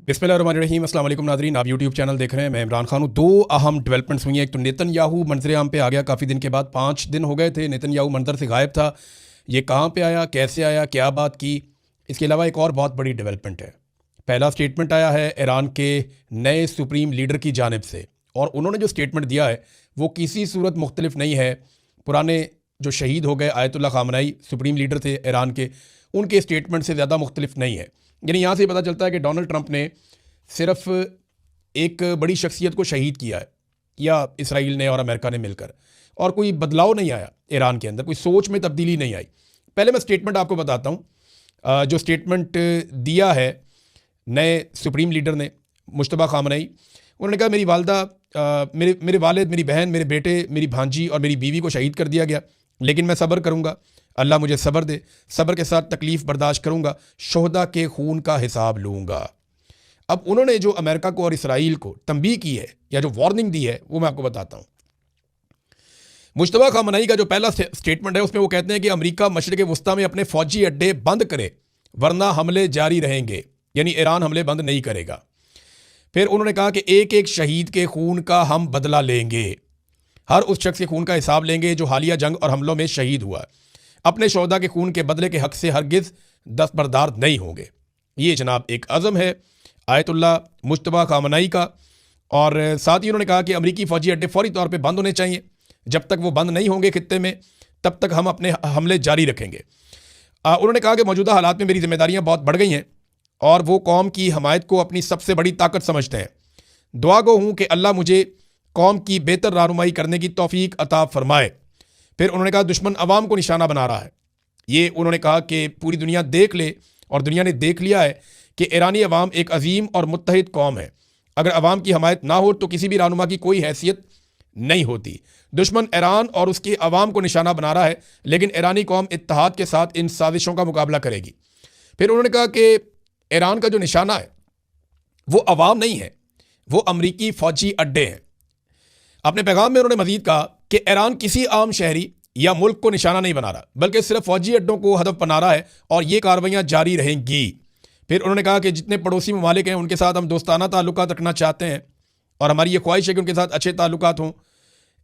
बिस्मिल्लाहिर्रहमानिर्रहीम। अस्सलाम वालेकुम नाज़रीन, आप यूट्यूब चैनल देख रहे हैं। मैं इमरान खान हूँ। दो अहम डेवलपमेंट्स हुई हैं। एक तो नेतन्याहू मंजर आम पे आ गया काफ़ी दिन के बाद, 5 दिन हो गए थे नेतन्याहू मंजर से गायब था। ये कहाँ पे आया, कैसे आया, क्या बात की। इसके अलावा एक और बहुत बड़ी डेवलपमेंट है। पहला स्टेटमेंट आया है ईरान के नए सुप्रीम लीडर की जानिब से, और उन्होंने जो स्टेटमेंट दिया है वो किसी सूरत मुख्तलिफ नहीं है पुराने जो शहीद हो गए आयतुल्ला खामनेई सुप्रीम लीडर थे ईरान के, उनके स्टेटमेंट से ज़्यादा मुख्तलिफ नहीं है। यानी यहाँ से पता चलता है कि डोनाल्ड ट्रंप ने सिर्फ एक बड़ी शख्सियत को शहीद किया है, या इसराइल ने और अमेरिका ने मिलकर, और कोई बदलाव नहीं आया ईरान के अंदर, कोई सोच में तब्दीली नहीं आई। पहले मैं स्टेटमेंट आपको बताता हूँ। जो स्टेटमेंट दिया है नए सुप्रीम लीडर ने, मुश्तबा खामनेई, उन्होंने कहा मेरी वालदा, मेरे वालिद, मेरी बहन, मेरे बेटे, मेरी भांजी और मेरी बीवी को शहीद कर दिया गया, लेकिन मैं सब्र करूँगा। अल्लाह मुझे सब्र दे, सब्र के साथ तकलीफ़ बर्दाश्त करूँगा, शोहदा के खून का हिसाब लूँगा। अब उन्होंने जो अमेरिका को और इसराइल को तंबीह की है या जो वार्निंग दी है वो मैं आपको बताता हूँ। मुश्तबा खामनेई का जो पहला स्टेटमेंट है उसमें वो कहते हैं कि अमेरिका मशरिक़ वस्ता में अपने फ़ौजी अड्डे बंद करे वरना हमले जारी रहेंगे, यानी ईरान हमले बंद नहीं करेगा। फिर उन्होंने कहा कि एक एक शहीद के खून का हम बदला लेंगे, हर उस शख्स के खून का हिसाब लेंगे जो हालिया जंग और हमलों में शहीद हुआ, अपने शोहदा के खून के बदले के हक से हरगिज़ दस्तबरदार नहीं होंगे। ये जनाब एक अज़म है आयतुल्ला मुश्तबा खामनेई का। और साथ ही उन्होंने कहा कि अमरीकी फ़ौजी अड्डे फौरी तौर पे बंद होने चाहिए, जब तक वो बंद नहीं होंगे खित्ते में तब तक हम अपने हमले जारी रखेंगे। उन्होंने कहा कि मौजूदा हालात में मेरी जिम्मेदारियां बहुत बढ़ गई हैं और वो कौम की हमायत को अपनी सबसे बड़ी ताकत समझते हैं। दुआ गो हूँ कि अल्लाह मुझे कौम की बेहतर रहनुमाई करने की तौफीक अता फरमाए। फिर उन्होंने कहा दुश्मन अवाम को निशाना बना रहा है। ये उन्होंने कहा कि पूरी दुनिया देख ले, और दुनिया ने देख लिया है कि ईरानी अवाम एक अजीम और मुत्तहिद कौम है। अगर अवाम की हमायत ना हो तो किसी भी रहनुमा की कोई हैसियत नहीं होती। दुश्मन ईरान और उसके अवाम को निशाना बना रहा है, लेकिन ईरानी कौम इत्तेहाद के साथ इन साजिशों का मुकाबला करेगी। फिर उन्होंने कहा कि ईरान का जो निशाना है वो अवाम नहीं है, वो अमरीकी फ़ौजी अड्डे हैं। अपने पैगाम में उन्होंने मजीद कहा कि ईरान किसी आम शहरी या मुल्क को निशाना नहीं बना रहा, बल्कि सिर्फ फ़ौजी अड्डों को हदफ बना रहा है, और ये कार्रवाइयाँ जारी रहेंगी। फिर उन्होंने कहा कि जितने पड़ोसी ममालिक हैं उनके साथ हम दोस्ताना ताल्लुकात रखना चाहते हैं, और हमारी ये ख्वाहिश है कि उनके साथ अच्छे ताल्लुकात हों।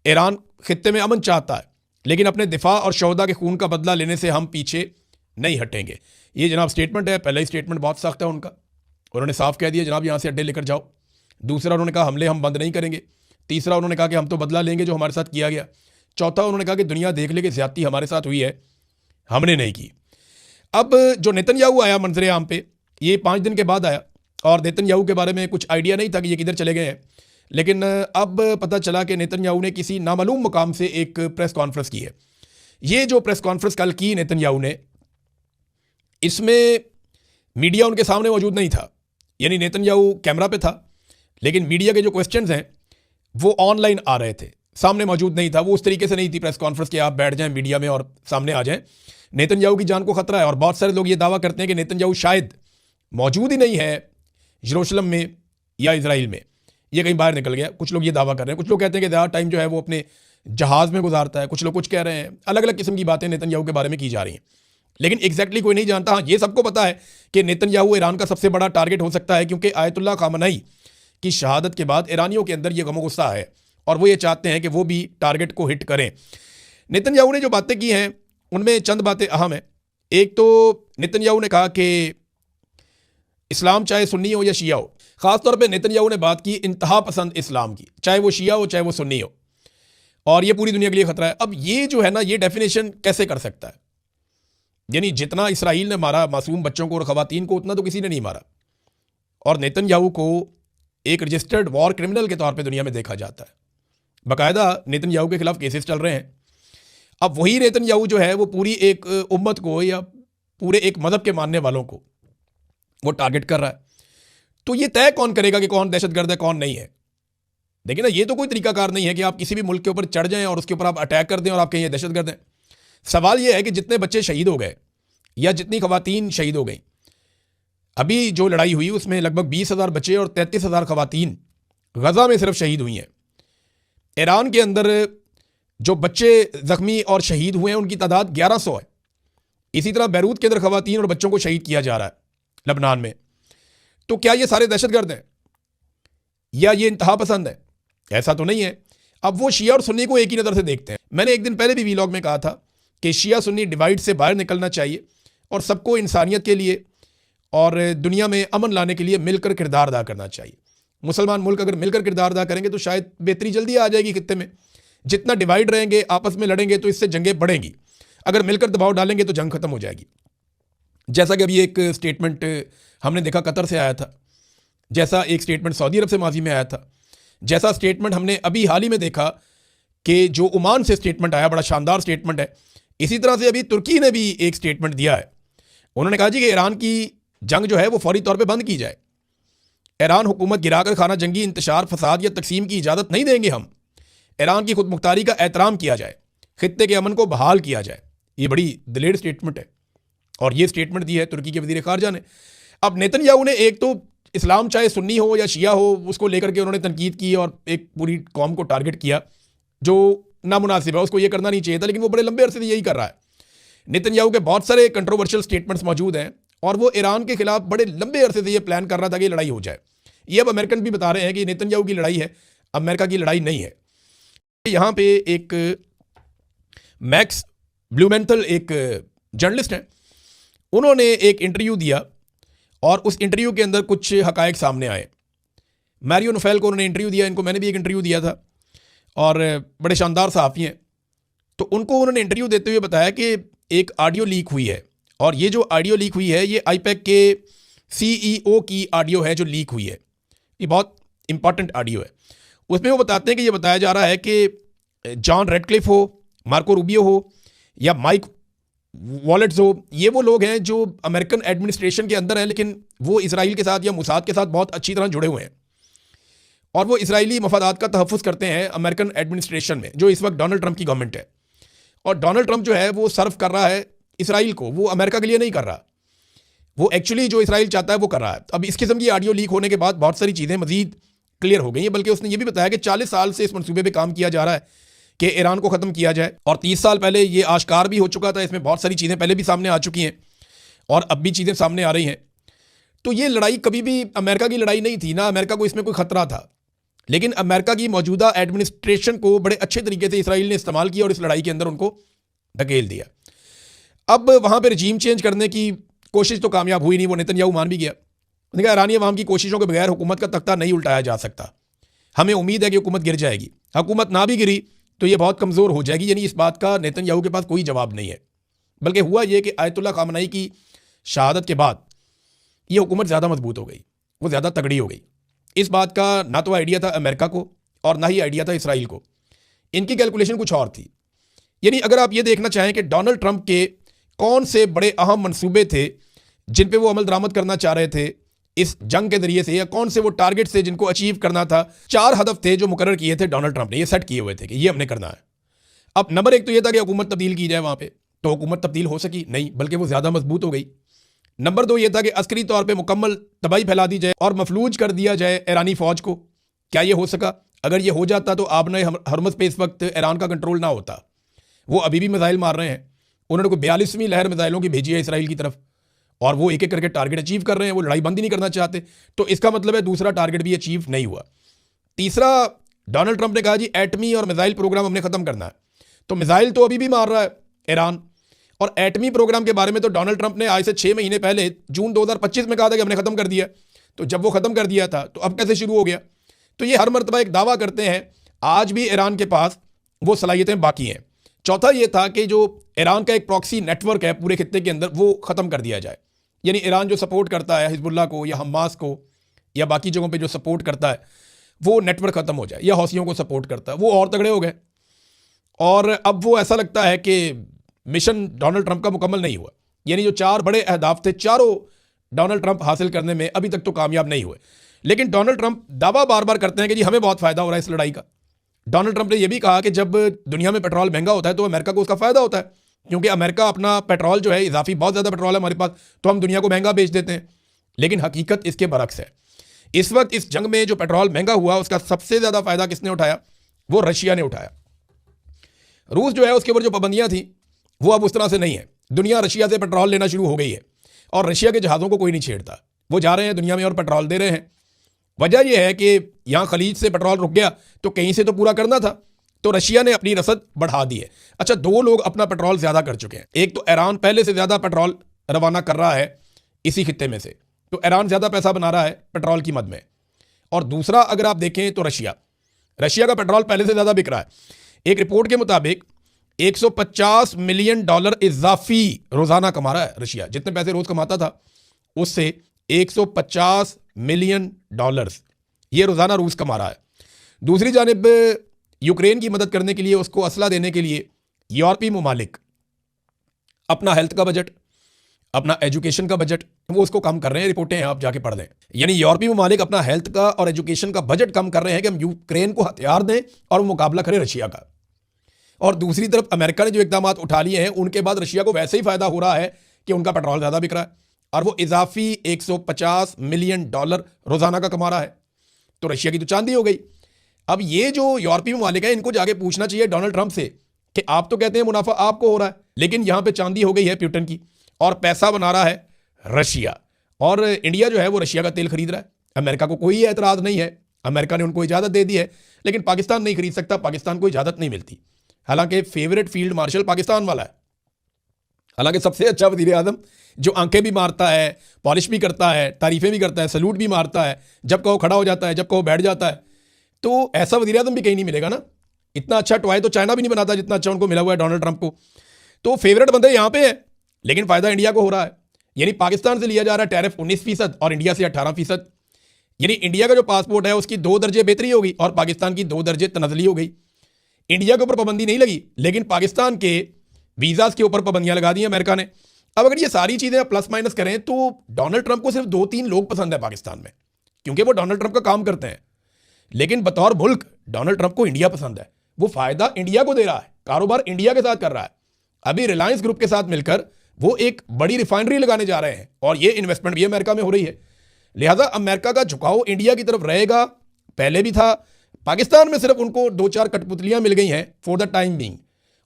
ईरान खित्ते में अमन चाहता है, लेकिन अपने दिफा और शोहदा के खून का बदला लेने से हम पीछे नहीं हटेंगे। ये जनाब स्टेटमेंट है। पहला ही स्टेटमेंट बहुत सख्त है उनका, उन्होंने साफ कह दिया जनाब यहाँ से अड्डे लेकर जाओ। दूसरा उन्होंने कहा हमले हम बंद नहीं करेंगे। तीसरा उन्होंने कहा कि हम तो बदला लेंगे जो हमारे साथ किया गया। चौथा उन्होंने कहा कि दुनिया देख ले कि ज़्यादती हमारे साथ हुई है, हमने नहीं की। अब जो नेतन्याहू आया मंजर आम पे, ये 5 दिन के बाद आया, और नेतन्याहू के बारे में कुछ आइडिया नहीं था कि ये किधर चले गए हैं। लेकिन अब पता चला कि नेतन्याहू ने किसी नामालूम मुकाम से एक प्रेस कॉन्फ्रेंस की है। ये जो प्रेस कॉन्फ्रेंस कल की नेतन्याहू ने, इसमें मीडिया उनके सामने मौजूद नहीं था, यानी नेतन्याहू कैमरा पे था, लेकिन मीडिया के जो क्वेश्चंस हैं वो ऑनलाइन आ रहे थे, सामने मौजूद नहीं था। वो उस तरीके से नहीं थी प्रेस कॉन्फ्रेंस कि आप बैठ जाएं मीडिया में और सामने आ जाएं। नेतन्याहू की जान को खतरा है, और बहुत सारे लोग ये दावा करते हैं कि नेतन्याहू शायद मौजूद ही नहीं है यरूशलेम में या इजराइल में, ये कहीं बाहर निकल गया। कुछ लोग ये दावा कर रहे हैं, कुछ लोग कहते हैं कि ज़्यादा टाइम जो है वो अपने जहाज़ में गुजारता है, कुछ लोग कुछ कह रहे हैं। अलग अलग किस्म की बातें नेतन्याहू के बारे में की जा रही हैं, लेकिन एग्जैक्टली कोई नहीं जानता। हाँ, ये सबको पता है कि नेतन्याहू ईरान का सबसे बड़ा टारगेट हो सकता है, क्योंकि आयतुल्ला खामनेई की शहादत के बाद ईरानियों के अंदर ये गम गुस्सा है, और वो ये चाहते हैं कि वो भी टारगेट को हिट करें। नेतन्याहू ने जो बातें की हैं उनमें चंद बातें अहम हैं। एक तो नेतन्याहू ने कहा कि इस्लाम चाहे सुन्नी हो या शिया हो, ख़ासतौर पे नेतन्याहू ने बात की इंतहा पसंद इस्लाम की, चाहे वो शिया हो चाहे वो सुन्नी हो, और ये पूरी दुनिया के लिए ख़तरा है। अब ये जो है ना, ये डेफिनेशन कैसे कर सकता है? यानी जितना इसराइल ने मारा मासूम बच्चों को और ख़वातीन को, उतना तो किसी ने नहीं मारा, और नेतन्याहू को एक रजिस्टर्ड वॉर क्रिमिनल के तौर पे दुनिया में देखा जाता है। बाकायदा नेतन्याहू के खिलाफ केसेस चल रहे हैं। अब वही नेतन्याहू जो है वो पूरी एक उम्मत को या पूरे एक मज़हब के मानने वालों को वो टारगेट कर रहा है। तो ये तय कौन करेगा कि कौन दहशतगर्द है कौन नहीं है? देखिए ना, ये तो कोई तरीकाकार नहीं है कि आप किसी भी मुल्क के ऊपर चढ़ जाएं और उसके ऊपर आप अटैक कर दें और आप कहें ये दहशतगर्द हैं। सवाल ये है कि जितने बच्चे शहीद हो गए या जितनी ख़वातीन शहीद हो गई, अभी जो लड़ाई हुई उसमें लगभग 20,000 बच्चे और 33,000 ख़वातीन गज़ा में सिर्फ शहीद हुई हैं। ईरान के अंदर जो बच्चे ज़ख्मी और शहीद हुए हैं उनकी तादाद 1100 है। इसी तरह बैरूत के अंदर ख़वातीन और बच्चों को शहीद किया जा रहा है लबनान में। तो क्या ये सारे दहशतगर्द हैं या ये इंतहा पसंद है? ऐसा तो नहीं है। अब वो शिया और सुन्नी को एक ही नज़र से देखते हैं। मैंने एक दिन पहले भी वीलॉग में कहा था कि शिया सुन्नी डिवाइड से बाहर निकलना चाहिए और सबको इंसानियत के लिए और दुनिया में अमन लाने के लिए मिलकर किरदार अदा करना चाहिए। मुसलमान मुल्क अगर मिलकर किरदार अदा करेंगे तो शायद बेहतरी जल्दी आ जाएगी खित्ते में। जितना डिवाइड रहेंगे, आपस में लड़ेंगे, तो इससे जंगें बढ़ेंगी। अगर मिलकर दबाव डालेंगे तो जंग खत्म हो जाएगी। जैसा कि अभी एक स्टेटमेंट हमने देखा कतर से आया था, जैसा एक स्टेटमेंट सऊदी अरब से माजी में आया था, जैसा स्टेटमेंट हमने अभी हाल ही में देखा कि जो ओमान से स्टेटमेंट आया, बड़ा शानदार स्टेटमेंट है। इसी तरह से अभी तुर्की ने भी एक स्टेटमेंट दिया है। उन्होंने कहा जी कि ईरान की जंग जो है वो फौरी तौर पे बंद की जाए। ईरान हुकूमत गिराकर खाना जंगी, इंतशार, फसाद या तकसीम की इजाज़त नहीं देंगे हम। ईरान की खुद मुख्तारी का एहतराम किया जाए, खित्ते के अमन को बहाल किया जाए। ये बड़ी दिलेर स्टेटमेंट है और ये स्टेटमेंट दी है तुर्की के वज़ीर ख़ारजा ने। अब नेतन्याहू ने एक तो इस्लाम चाहे सुन्नी हो या शिया हो उसको लेकर के उन्होंने तनकीद की और एक पूरी कौम को टारगेट किया जो नामुनासिब है, उसको ये करना नहीं चाहिए था, लेकिन वो बड़े लंबे अरसे से यही कर रहा है। नेतन्याहू के बहुत सारे कंट्रोवर्शियल स्टेटमेंट्स मौजूद हैं और वो ईरान के खिलाफ बड़े लंबे अरसे से ये प्लान कर रहा था कि लड़ाई हो जाए। ये अब अमेरिकन भी बता रहे हैं कि नेतन्याहू की लड़ाई है, अमेरिका की लड़ाई नहीं है। यहाँ पे एक मैक्स ब्लूमेंथल एक जर्नलिस्ट हैं, उन्होंने एक इंटरव्यू दिया और उस इंटरव्यू के अंदर कुछ हकायक सामने आए। मैरियो नुफेल को उन्होंने इंटरव्यू दिया, इनको मैंने भी एक इंटरव्यू दिया था और बड़े शानदार सहाफ़ी हैं। तो उनको उन्होंने इंटरव्यू देते हुए बताया कि एक ऑडियो लीक हुई है और ये जो ऑडियो लीक हुई है ये आईपैक के CEO की ऑडियो है जो लीक हुई है। ये बहुत इंपॉर्टेंट ऑडियो है। उसमें वो बताते हैं कि ये बताया जा रहा है कि जॉन रेडक्लिफ हो, मार्को रूबियो हो या माइक वॉलेट्स हो, ये वो लोग हैं जो अमेरिकन एडमिनिस्ट्रेशन के अंदर हैं, लेकिन वो इसराइल के साथ या मुसाद के साथ बहुत अच्छी तरह जुड़े हुए हैं और वो इसराइली मफादात का तहफ़्फ़ुज़ करते हैं अमेरिकन एडमिनिस्ट्रेशन में, जो इस वक्त डोनाल्ड ट्रंप की गवर्नमेंट है। और डोनाल्ड ट्रंप जो है वो सर्व कर रहा है इसराइल को, वो अमेरिका के लिए नहीं कर रहा। वो एक्चुअली जो इसराइल चाहता है वो कर रहा है। अब इस किस्म की ऑडियो लीक होने के बाद बहुत सारी चीज़ें मज़ीद क्लियर हो गई हैं, बल्कि उसने ये भी बताया कि 40 साल से इस मनसूबे पर काम किया जा रहा है कि ईरान को ख़त्म किया जाए और 30 साल पहले ये आश्कार भी हो चुका था। इसमें बहुत सारी चीज़ें पहले भी सामने आ चुकी हैं और अब भी चीज़ें सामने आ रही हैं। तो ये लड़ाई कभी भी अमेरिका की लड़ाई नहीं थी, ना अमेरिका को इसमें कोई ख़तरा था, लेकिन अमेरिका की मौजूदा एडमिनिस्ट्रेशन को बड़े अच्छे तरीके से इसराइल ने इस्तेमाल किया और इस लड़ाई के अंदर उनको धकेल दिया। अब वहाँ पर रजीम चेंज करने की कोशिश तो कामयाब हुई नहीं, वो नेतन्याहू मान भी गया। उसने कहा ईरानी अवाम की कोशिशों के बगैर हुकूमत का तख्ता नहीं उल्टाया जा सकता। हमें उम्मीद है कि हुकूमत गिर जाएगी। हुकूमत ना भी गिरी तो ये बहुत कमज़ोर हो जाएगी। यानी इस बात का नेतन्याहू के पास कोई जवाब नहीं है। बल्कि हुआ ये कि आयतुल्लाह खामनई की शहादत के बाद ये हुकूमत ज़्यादा मजबूत हो गई, वो ज़्यादा तगड़ी हो गई। इस बात का ना तो आइडिया था अमेरिका को और ना ही आइडिया था इसराइल को। इनकी कैलकुलेशन कुछ और थी। यानी अगर आप ये देखना चाहें कि डोनाल्ड ट्रंप के कौन से बड़े अहम मंसूबे थे जिन पे वो अमल दरामद करना चाह रहे थे इस जंग के जरिए से, या कौन से वो टारगेट थे जिनको अचीव करना था, 4 हदफ थे जो मुकर्रर किए थे डोनाल्ड ट्रंप ने, ये सेट किए हुए थे कि ये हमने करना है। अब नंबर 1 तो ये था कि हुकूमत तब्दील की जाए वहाँ पे, तो हुकूमत तब्दील हो सकी नहीं, बल्कि वो ज़्यादा मजबूत हो गई। नंबर 2 ये था कि अस्करी तौर पर मुकम्मल तबाही फैला दी जाए और मफलूज कर दिया जाए ईरानी फ़ौज को। क्या ये हो सका? अगर ये हो जाता तो आपने हरमज़ पे इस वक्त ईरान का कंट्रोल ना होता। वो अभी भी मिसाइल मार रहे हैं, उन्होंने कोई 42वीं लहर मिसाइलों की भेजी है इसराइल की तरफ और वो एक एक करके टारगेट अचीव कर रहे हैं। वो लड़ाई बंद ही नहीं करना चाहते। तो इसका मतलब है दूसरा टारगेट भी अचीव नहीं हुआ। तीसरा, डोनाल्ड ट्रंप ने कहा जी एटमी और मिसाइल प्रोग्राम हमने ख़त्म करना है। तो मिसाइल तो अभी भी मार रहा है ईरान, और एटमी प्रोग्राम के बारे में तो डोनाल्ड ट्रंप ने आज से 6 महीने पहले जून 2025 में कहा था कि हमने ख़त्म कर दिया। तो जब वो ख़त्म कर दिया था तो अब कैसे शुरू हो गया? तो ये हर मरतबा एक दावा करते हैं, आज भी ईरान के पास वो सलाहियतें बाकी हैं। चौथा ये था कि जो ईरान का एक प्रॉक्सी नेटवर्क है पूरे खित्ते के अंदर, वो ख़त्म कर दिया जाए। यानी ईरान जो सपोर्ट करता है हिजबुल्लाह को या हमास को या बाकी जगहों पे जो सपोर्ट करता है, वो नेटवर्क ख़त्म हो जाए, या हौसियों को सपोर्ट करता है, वो और तगड़े हो गए। और अब वो ऐसा लगता है कि मिशन डोनाल्ड ट्रंप का मुकम्मल नहीं हुआ। यानी जो 4 बड़े अहदाफ थे, चारों डोनाल्ड ट्रंप हासिल करने में अभी तक तो कामयाब नहीं हुए। लेकिन डोनाल्ड ट्रंप दावा बार बार करते हैं कि जी हमें बहुत फ़ायदा हो रहा है इस लड़ाई का। डोनाल्ड ट्रंप ने यह भी कहा कि जब दुनिया में पेट्रोल महंगा होता है तो अमेरिका को उसका फ़ायदा होता है, क्योंकि अमेरिका अपना पेट्रोल जो है, इजाफी बहुत ज़्यादा पेट्रोल है हमारे पास, तो हम दुनिया को महंगा बेच देते हैं। लेकिन हकीकत इसके बरक्स है। इस वक्त इस जंग में जो पेट्रोल महंगा हुआ उसका सबसे ज़्यादा फ़ायदा किसने उठाया? वो रशिया ने उठाया। रूस जो है उसके ऊपर जो पाबंदियाँ थी वो अब उस तरह से नहीं है। दुनिया रशिया से पेट्रोल लेना शुरू हो गई है और रशिया के जहाज़ों को कोई नहीं छेड़ता। वो जा रहे हैं दुनिया में और पेट्रोल दे रहे हैं। वजह यह है कि यहाँ खलीज से पेट्रोल रुक गया तो कहीं से तो पूरा करना था, तो रशिया ने अपनी रसद बढ़ा दी है। अच्छा, दो लोग अपना पेट्रोल ज़्यादा कर चुके हैं। एक तो ईरान पहले से ज़्यादा पेट्रोल रवाना कर रहा है इसी खित्ते में से, तो ईरान ज़्यादा पैसा बना रहा है पेट्रोल की मद में। और दूसरा अगर आप देखें तो रशिया का पेट्रोल पहले से ज़्यादा बिक रहा है। एक रिपोर्ट के मुताबिक $150 मिलियन इजाफी रोज़ाना कमा रहा है रशिया। जितने पैसे रोज़ कमाता था उससे $150 मिलियन ये रोज़ाना रूस कमा रहा है। दूसरी जानिब यूक्रेन की मदद करने के लिए, उसको असला देने के लिए यूरोपीय ममालिक अपना हेल्थ का बजट, अपना एजुकेशन का बजट, वो उसको कम कर रहे हैं। रिपोर्टें हैं, आप जाके पढ़ लें। यानी यूरोपीय ममालिक अपना हेल्थ का और एजुकेशन का बजट कम कर रहे हैं कि हम यूक्रेन को हथियार दें और वो मुकाबला करें रशिया का। और दूसरी तरफ अमेरिका ने जो इकदाम उठा लिए हैं उनके बाद रशिया को वैसे ही फायदा हो रहा है कि उनका पेट्रोल ज़्यादा बिक रहा है और वो इजाफी $150 मिलियन रोज़ाना का कमा रहा है। तो रशिया की तो चांदी हो गई। अब ये जो यूरोपीय ममालिक है इनको जाके पूछना चाहिए डोनाल्ड ट्रंप से कि आप तो कहते हैं मुनाफा आपको हो रहा है, लेकिन यहाँ पे चांदी हो गई है प्यूटन की और पैसा बना रहा है रशिया। और इंडिया जो है वो रशिया का तेल खरीद रहा है। अमेरिका को कोई एतराज़ नहीं है, अमेरिका ने उनको इजाज़त दे दी है, लेकिन पाकिस्तान नहीं खरीद सकता, पाकिस्तान को इजाज़त नहीं मिलती। हालांकि फेवरेट फील्ड मार्शल पाकिस्तान वाला है, हालांकि सबसे अच्छा वज़ीर आज़म जो आंखें भी मारता है, पॉलिश भी करता है, तारीफ़ें भी करता है, सलूट भी मारता है, जब कहो खड़ा हो जाता है, जब कहो बैठ जाता है। तो ऐसा वज़ीर आज़म भी कहीं नहीं मिलेगा ना। इतना अच्छा टॉय तो चाइना भी नहीं बनाता जितना अच्छा उनको मिला हुआ है डोनाल्ड ट्रंप को। तो फेवरेट बंदे यहाँ पे है, लेकिन फ़ायदा इंडिया को हो रहा है। यानी पाकिस्तान से लिया जा रहा है टैरिफ 19% और इंडिया से 18%। यानी इंडिया का जो पासपोर्ट है उसकी 2 दर्जे बेहतरी हो गई और पाकिस्तान की 2 दर्जे तनज़ली हो गई। इंडिया के ऊपर पाबंदी नहीं लगी, लेकिन पाकिस्तान के वीज़ाज़ के ऊपर पाबंदियां लगा दी अमेरिका ने। अब अगर ये सारी चीज़ें प्लस माइनस करें तो डोनाल्ड ट्रंप को सिर्फ 2-3 लोग पसंद है पाकिस्तान में, क्योंकि वो डोनाल्ड ट्रंप का काम करते हैं। लेकिन बतौर मुल्क डोनाल्ड ट्रंप को इंडिया पसंद है। वो फ़ायदा इंडिया को दे रहा है, कारोबार इंडिया के साथ कर रहा है। अभी रिलायंस ग्रुप के साथ मिलकर वो एक बड़ी रिफाइनरी लगाने जा रहे हैं और ये इन्वेस्टमेंट भी अमेरिका में हो रही है। लिहाजा अमेरिका का झुकाव इंडिया की तरफ रहेगा, पहले भी था। पाकिस्तान में सिर्फ उनको 2-4 कठपुतलियां मिल गई हैं फॉर द टाइम बीइंग।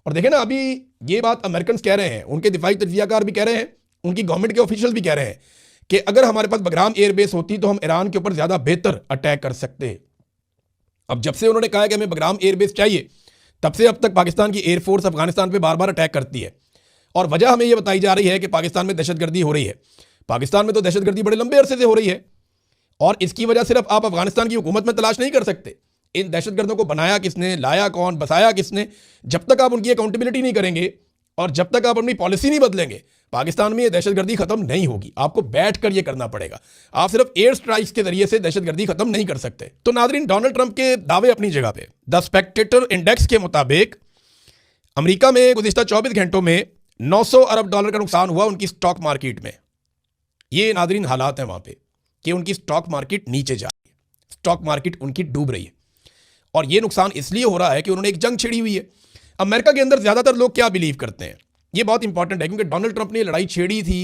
और देखें ना, अभी ये बात अमेरिकन कह रहे हैं, उनके दिफाई तज्जियाकार भी कह रहे हैं, उनकी गवर्नमेंट के ऑफिशियल भी कह रहे हैं कि अगर हमारे पास बगराम एयरबेस होती तो हम ईरान के ऊपर ज़्यादा बेहतर अटैक कर सकते। अब जब से उन्होंने कहा कि हमें बगराम एयरबेस चाहिए, तब से अब तक पाकिस्तान की एयरफोर्स अफगानिस्तान पर बार बार अटैक करती है। और वजह हमें यह बताई जा रही है कि पाकिस्तान में दहशतगर्दी हो रही है। पाकिस्तान में तो दहशतगर्दी बड़े लंबे अरसे से हो रही है और इसकी वजह सिर्फ आप अफगानिस्तान की हुकूमत में तलाश नहीं कर सकते। इन दहशतगर्दों को बनाया किसने, लाया कौन, बसाया किसने, जब तक आप उनकी अकाउंटेबिलिटी नहीं करेंगे और जब तक आप अपनी पॉलिसी नहीं बदलेंगे, पाकिस्तान में ये दहशतगर्दी खत्म नहीं होगी। आपको बैठ कर ये करना पड़ेगा। आप सिर्फ एयर स्ट्राइक्स के जरिए से दहशतगर्दी खत्म नहीं कर सकते। तो नाजरीन, डोनाल्ड ट्रंप के दावे अपनी जगह पे। द स्पेक्टेटर इंडेक्स के मुताबिक अमेरिका में गुज़िश्ता 24 घंटों में $900 अरब का नुकसान हुआ उनकी स्टॉक मार्केट में। ये नाजरीन हालात हैं वहाँ पे कि उनकी स्टॉक मार्केट नीचे जा रही है, स्टॉक मार्केट उनकी डूब रही है। और ये नुकसान इसलिए हो रहा है कि उन्होंने एक जंग छेड़ी हुई है। अमेरिका के अंदर ज़्यादातर लोग क्या बिलीव करते हैं, ये बहुत इंपॉर्टेंट है, क्योंकि डोनाल्ड ट्रंप ने लड़ाई छेड़ी थी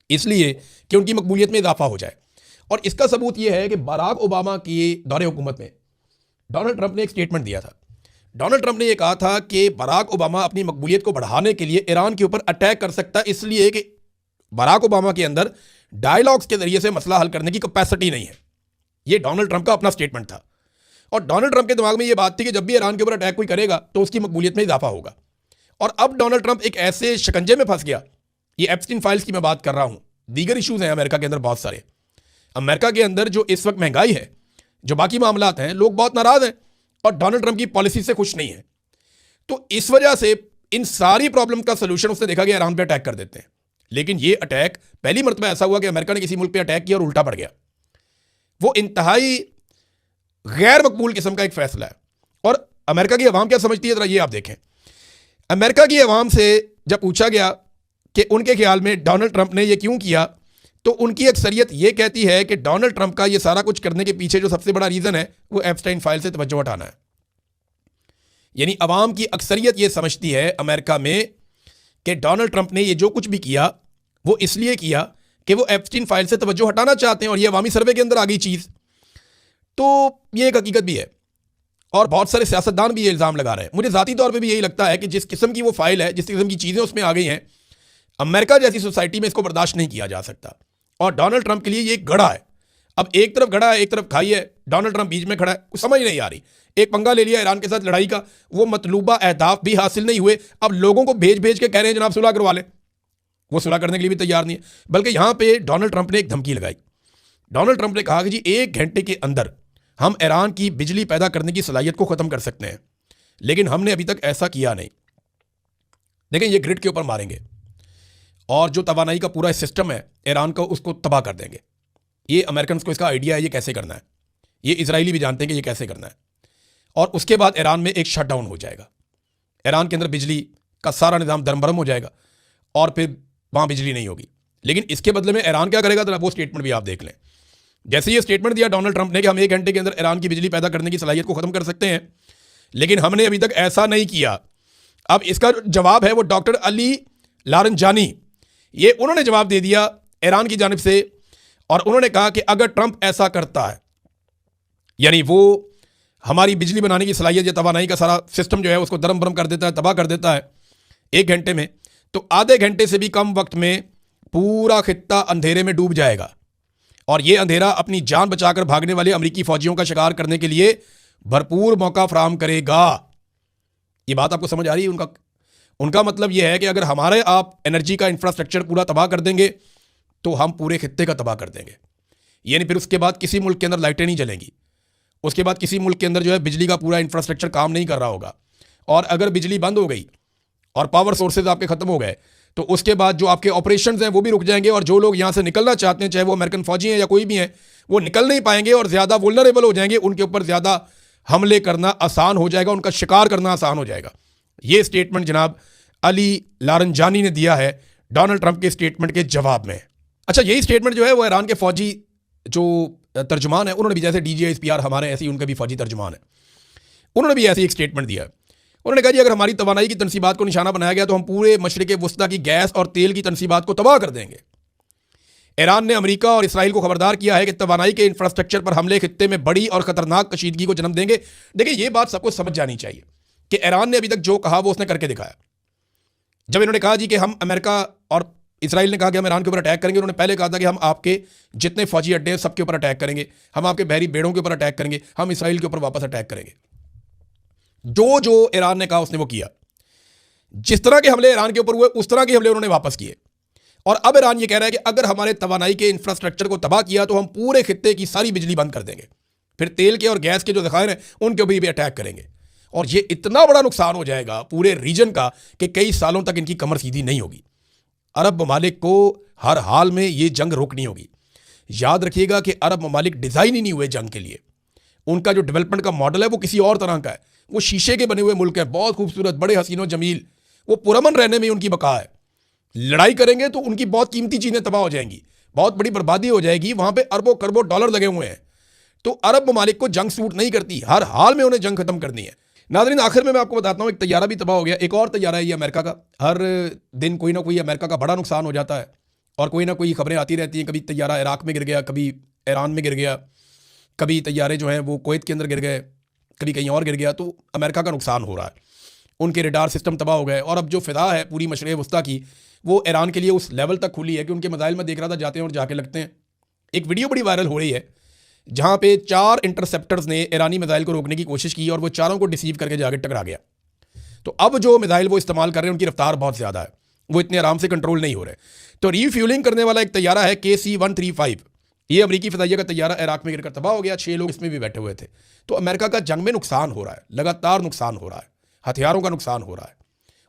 इसलिए कि उनकी मकबूलियत में इजाफा हो जाए। और इसका सबूत ये है कि बराक ओबामा की दौरे हुकूमत में डोनाल्ड ट्रंप ने एक स्टेटमेंट दिया था। डोनाल्ड ट्रंप ने यह कहा था कि बराक ओबामा अपनी मकबूलियत को बढ़ाने के लिए ईरान के ऊपर अटैक कर सकता है, इसलिए कि बराक ओबामा के अंदर डायलॉग्स के जरिए से मसला हल करने की कैपेसिटी नहीं है। ये डोनाल्ड ट्रंप का अपना स्टेटमेंट था। और डोनाल्ड ट्रंप के दिमाग में ये बात थी कि जब भी ईरान के ऊपर अटैक कोई करेगा तो उसकी मकबूलियत में इजाफा होगा। और अब डोनाल्ड ट्रंप एक ऐसे शिकंजे में फंस गया, ये एप्स्टीन फाइल्स की मैं बात कर रहा हूँ, दीगर इशूज़ हैं अमेरिका के अंदर बहुत सारे। अमेरिका के अंदर जो इस वक्त महंगाई है, जो बाकी मामलात हैं, लोग बहुत नाराज़ हैं और डोनाल्ड ट्रंप की पॉलिसी से खुश नहीं है। तो इस वजह से इन सारी प्रॉब्लम का सोल्यूशन उसने देखा कि ईरान पे अटैक कर देते हैं। लेकिन ये अटैक पहली मरतबा ऐसा हुआ कि अमेरिका ने किसी मुल्क पे अटैक किया और उल्टा पड़ गया। वो इंतहाई गैर मकबूल किस्म का एक फैसला है। और अमेरिका की अवाम क्या समझती है, जरा ये आप देखें। अमेरिका की अवाम से जब पूछा गया कि उनके ख्याल में डोनाल्ड ट्रंप ने ये क्यों किया, तो उनकी अक्सरियत ये कहती है कि डोनाल्ड ट्रंप का ये सारा कुछ करने के पीछे जो सबसे बड़ा रीज़न है वो एप्स्टाइन फाइल से तवज्जो हटाना है। यानी अवाम की अक्सरियत ये समझती है अमेरिका में कि डोनाल्ड ट्रंप ने ये जो कुछ भी किया वो इसलिए किया कि वो एप्स्टाइन फाइल से तवज्जो हटाना चाहते हैं, और ये अवामी सर्वे के अंदर आ गई चीज़। तो ये एक हकीकत भी है और बहुत सारे सियासतदान भी ये इल्ज़ाम लगा रहे हैं। मुझे ज़ाती तौर पे भी यही लगता है कि जिस किस्म की वो फाइल है, जिस किस्म की चीज़ें उसमें आ गई हैं, अमेरिका जैसी सोसाइटी में इसको बर्दाश्त नहीं किया जा सकता। और डोनाल्ड ट्रंप के लिए ये एक गड़ा है। अब एक तरफ गड़ा है, एक तरफ खाई है, डोनाल्ड ट्रंप बीच में खड़ा है, कुछ समझ नहीं आ रही। एक पंगा ले लिया ईरान के साथ लड़ाई का, वो मतलूबा अहदाफ भी हासिल नहीं हुए, अब लोगों को भेज भेज के कह रहे हैं जनाब सुलह करवा लें। वो सुलह करने के लिए भी तैयार नहीं है, बल्कि यहां पे डोनाल्ड ट्रंप ने एक धमकी लगाई। डोनाल्ड ट्रंप ने कहा कि जी 1 घंटे के अंदर हम ईरान की बिजली पैदा करने की सलाहियत को खत्म कर सकते हैं, लेकिन हमने अभी तक ऐसा किया नहीं। देखें, ये ग्रिड के ऊपर मारेंगे और जो तवानाई का पूरा सिस्टम है ईरान का, उसको तबाह कर देंगे। ये अमेरिकन को इसका आइडिया है ये कैसे करना है, ये इजरायली भी जानते हैं कि ये कैसे करना है। और उसके बाद ईरान में एक शटडाउन हो जाएगा, ईरान के अंदर बिजली का सारा निज़ाम दरमबरम हो जाएगा और फिर वहाँ बिजली नहीं होगी। लेकिन इसके बदले में ईरान क्या करेगा, तो वो स्टेटमेंट भी आप देख लें। जैसे ये स्टेटमेंट दिया डोनाल्ड ट्रंप ने कि हम 1 घंटे के अंदर ईरान की बिजली पैदा करने की सलाहियत को ख़त्म कर सकते हैं, लेकिन हमने अभी तक ऐसा नहीं किया। अब इसका जवाब है वो डॉक्टर अली लारंजानी, ये उन्होंने जवाब दे दिया ईरान की जानिब से, और उन्होंने कहा कि अगर ट्रंप ऐसा करता है, यानी वो हमारी बिजली बनाने की सलाहियत या तवानाई का सारा सिस्टम जो है उसको दरम बरम कर देता है, तबाह कर देता है 1 घंटे में, तो आधे घंटे से भी कम वक्त में पूरा खित्ता अंधेरे में डूब जाएगा। और ये अंधेरा अपनी जान बचाकर भागने वाले अमेरिकी फौजियों का शिकार करने के लिए भरपूर मौका फराहम करेगा। ये बात आपको समझ आ रही है? उनका मतलब यह है कि अगर हमारे आप एनर्जी का इंफ्रास्ट्रक्चर पूरा तबाह कर देंगे तो हम पूरे खित्ते का तबाह कर देंगे। यानी फिर उसके बाद किसी मुल्क के अंदर लाइटें नहीं जलेंगी, उसके बाद किसी मुल्क के अंदर जो है बिजली का पूरा इंफ्रास्ट्रक्चर काम नहीं कर रहा होगा। और अगर बिजली बंद हो गई और पावर सोर्सेज आपके ख़त्म हो गए तो उसके बाद जो आपके ऑपरेशंस हैं वो भी रुक जाएंगे, और जो लोग यहाँ से निकलना चाहते हैं, चाहे वो अमेरिकन फौजी हैं या कोई भी हैं, वो निकल नहीं पाएंगे और ज़्यादा वुल्नरेबल हो जाएंगे, उनके ऊपर ज़्यादा हमले करना आसान हो जाएगा, उनका शिकार करना आसान हो जाएगा। ये स्टेटमेंट जनाब अली लारंजानी ने दिया है डोनाल्ड ट्रंप के स्टेटमेंट के जवाब में। अच्छा, यही स्टेटमेंट जो है वो ईरान के फौजी जो तर्जुमान है उन्होंने भी, जैसे DGISPR हमारे ऐसे ही उनका भी फौजी तर्जुमान है, उन्होंने भी ऐसे ही एक स्टेटमेंट दिया है। उन्होंने कहा जी अगर हमारी तवानाई की तनसीबात को निशाना बनाया गया तो हम पूरे मशरिक़ वस्ता की गैस और तेल की तनसीबात को तबाह कर देंगे। ईरान ने अमेरिका और इसराइल को खबरदार किया है कि तवानाई के इंफ्रास्ट्रक्चर पर हमले खित्ते में बड़ी और खतरनाक कशीदगी को जन्म देंगे। देखिए, ये बात सबको समझ जानी चाहिए कि ईरान ने अभी तक जो कहा वो उसने करके दिखाया। जब इन्होंने कहा जी कि हम अमेरिका और इसराइल ने कहा कि हम ईरान के ऊपर अटैक करेंगे, उन्होंने पहले कहा था कि हम आपके जितने फौजी अड्डे हैं सबके ऊपर अटैक करेंगे, हम आपके बहरी बेड़ों के ऊपर अटैक करेंगे, हम इसराइल के ऊपर वापस अटैक करेंगे। जो जो ईरान ने कहा उसने वो किया। जिस तरह के हमले ईरान के ऊपर हुए उस तरह के हमले उन्होंने वापस किए। और अब ईरान ये कह रहा है कि अगर हमारे तवानाई के इंफ्रास्ट्रक्चर को तबाह किया तो हम पूरे खित्ते की सारी बिजली बंद कर देंगे, फिर तेल के और गैस के जो ज़खायर हैं उनके ऊपर भी अटैक करेंगे। और ये इतना बड़ा नुकसान हो जाएगा पूरे रीजन का कि कई सालों तक इनकी कमर सीधी नहीं होगी। अरब ममालिक को हर हाल में ये जंग रोकनी होगी। याद रखिएगा कि अरब ममालिक डिज़ाइन ही नहीं हुए जंग के लिए। उनका जो डेवलपमेंट का मॉडल है वो किसी और तरह का है। वो शीशे के बने हुए मुल्क है, बहुत खूबसूरत, बड़े हसीनो जमील, वो पुरअमन रहने में उनकी बका है। लड़ाई करेंगे तो उनकी बहुत कीमती चीज़ें तबाह हो जाएंगी, बहुत बड़ी बर्बादी हो जाएगी। वहाँ पे अरबों खरबों डॉलर लगे हुए हैं। तो अरब ममालिक को जंग सूट नहीं करती, हर हाल में उन्हें जंग खत्म करनी है। नाज़रीन, आखिर में मैं आपको बताता हूँ, एक तैयारा भी तबाह हो गया। एक और तैयारा है ये अमेरिका का। हर दिन कोई ना कोई अमेरिका का बड़ा नुकसान हो जाता है और कोई ना कोई खबरें आती रहती हैं। कभी तैयारा इराक में गिर गया, कभी ईरान में गिर गया, कभी तैयारे जो हैं वो कुवैत के अंदर गिर गए, कभी कहीं और गिर गया। तो अमेरिका का नुकसान हो रहा है, उनके रडार सिस्टम तबाह हो गए। और अब जो फ़िज़ा है पूरी मशरिक़ वस्ता की, वो ईरान के लिए उस लेवल तक खुली है कि उनके मिसाइल में देख रहा था जाते हैं और जाके लगते हैं। एक वीडियो बड़ी वायरल हो रही है जहाँ पे 4 इंटरसेप्टर्स ने ईरानी मिसाइल को रोकने की कोशिश की और वो चारों को डिसीव करके जाके टकरा गया। तो अब जो मिसाइल वो इस्तेमाल कर रहे हैं उनकी रफ्तार बहुत ज़्यादा है, वो इतने आराम से कंट्रोल नहीं हो रहे। तो रीफ्यूलिंग करने वाला एक तैयारा है KC-135, ये अमरीकी फ़िज़ाइया का तैयारा इराक में गिरकर तबाह हो गया। 6 लोग इसमें भी बैठे हुए थे। तो अमेरिका का जंग में नुकसान हो रहा है, लगातार नुकसान हो रहा है, हथियारों का नुकसान हो रहा है।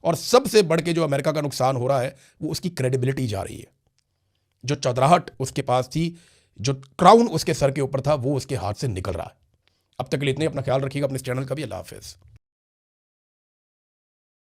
और सबसे बढ़ के जो अमेरिका का नुकसान हो रहा है वो उसकी क्रेडिबिलिटी जा रही है। जो चौधराहट उसके पास थी, जो क्राउन उसके सर के ऊपर था, वो उसके हाथ से निकल रहा है। अब तक के लिए इतने, अपना ख्याल रखिएगा, अपने इस चैनल का भी। अल्लाह हाफ़िज़।